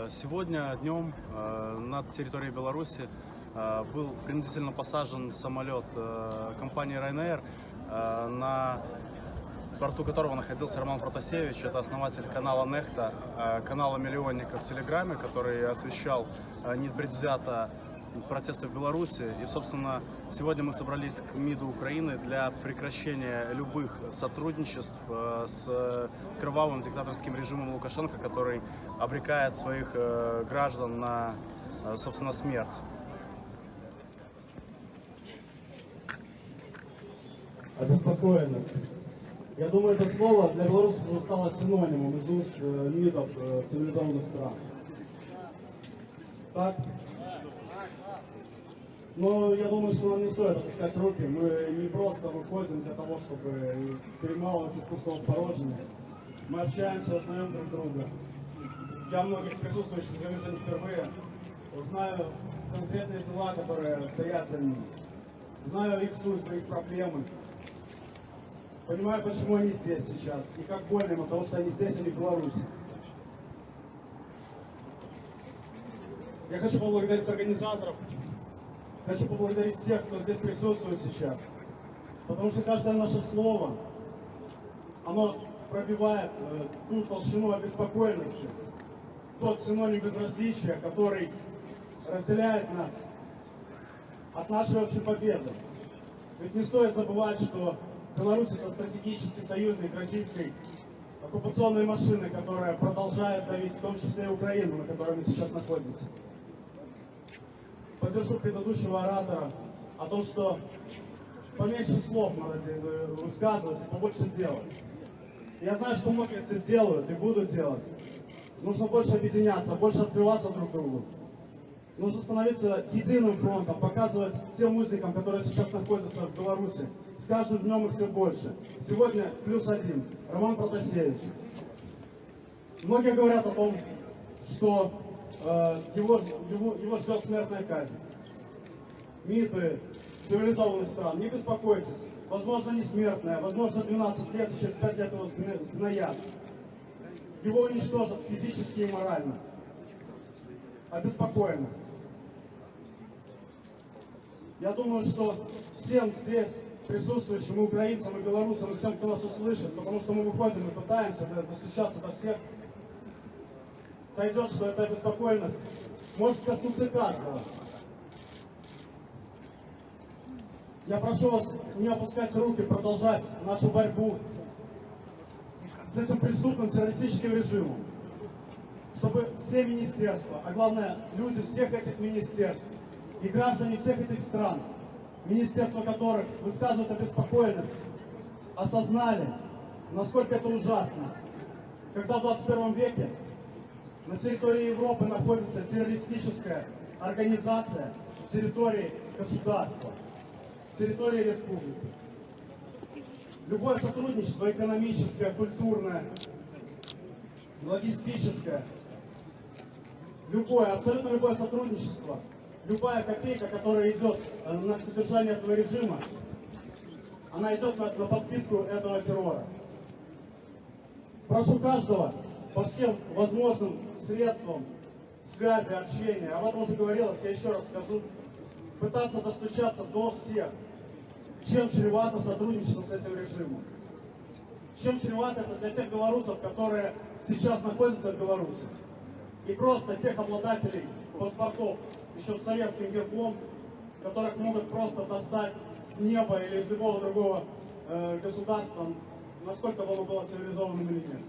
Сегодня днем над территорией Беларуси был принудительно посажен самолет компании Ryanair, на борту которого находился Роман Протасевич. Это основатель канала Нехта, канала миллионников в Телеграме, который освещал непредвзято протесты в Беларуси. И, собственно, сегодня мы собрались к МИДу Украины для прекращения любых сотрудничеств с кровавым диктаторским режимом Лукашенко, который обрекает своих граждан на, собственно, смерть. Обеспокоенность. Я думаю, это слово для белорусов уже стало синонимом из уст МИДов цивилизованных стран. Так? Но я думаю, что нам не стоит опускать руки. Мы не просто выходим для того, чтобы перемалывать из пустого в порожнее. Мы общаемся, узнаем друг друга. Я многих присутствующих вижу не впервые. Знаю конкретные дела, которые стоят за ними. Знаю их суть, их проблемы. Понимаю, почему они здесь сейчас. И как больно им, потому что они здесь, а не в Беларуси. Я хочу поблагодарить организаторов. Хочу поблагодарить всех, кто здесь присутствует сейчас. Потому что каждое наше слово, оно пробивает ту толщину обеспокоенности, тот синоним безразличия, который разделяет нас от нашей общей победы. Ведь не стоит забывать, что Беларусь — это стратегический союзник российской оккупационной машины, которая продолжает давить, в том числе и Украину, на которой мы сейчас находимся. Поддержу предыдущего оратора о том, что поменьше слов надо высказывать и побольше делать. Я знаю, что многие это сделают и будут делать. Нужно больше объединяться, больше открываться друг другу. Нужно становиться единым фронтом, показывать тем узникам, которые сейчас находятся в Беларуси. С каждым днем их все больше. Сегодня +1. Роман Протасевич. Многие говорят о том, что его ждет смертная казнь. МИДы цивилизованных стран, не беспокойтесь. Возможно, не смертная, возможно, 12 лет, и через 5 лет его сгноят. Его уничтожат физически и морально. Обеспокоенность. Я думаю, что всем здесь присутствующим, и украинцам, и белорусам, и всем, кто нас услышит, потому что мы выходим и пытаемся достучаться до всех, дойдет, что эта обеспокоенность может коснуться каждого. Я прошу вас не опускать руки, продолжать нашу борьбу с этим преступным террористическим режимом. Чтобы все министерства, а главное люди всех этих министерств и граждане всех этих стран, министерства которых высказывают обеспокоенность, осознали, насколько это ужасно, когда в 21 веке на территории Европы находится террористическая организация, в территории государства, в территории республики. Любое сотрудничество экономическое, культурное, логистическое, абсолютно любое сотрудничество, любая копейка, которая идет на содержание этого режима, она идет на подпитку этого террора. Прошу каждого по всем возможным средствам связи, общения, об этом уже говорилось, я еще раз скажу, пытаться достучаться до всех, чем чревато сотрудничество с этим режимом. Чем чревато это для тех белорусов, которые сейчас находятся в Беларуси. И просто тех обладателей паспортов еще с советским гербом, которых могут просто достать с неба или из любого другого государства, насколько бы оно было цивилизованным или нет.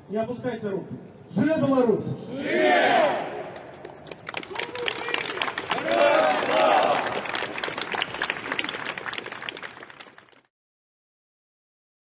Не опускайте руки. Живе Беларусь! Живе!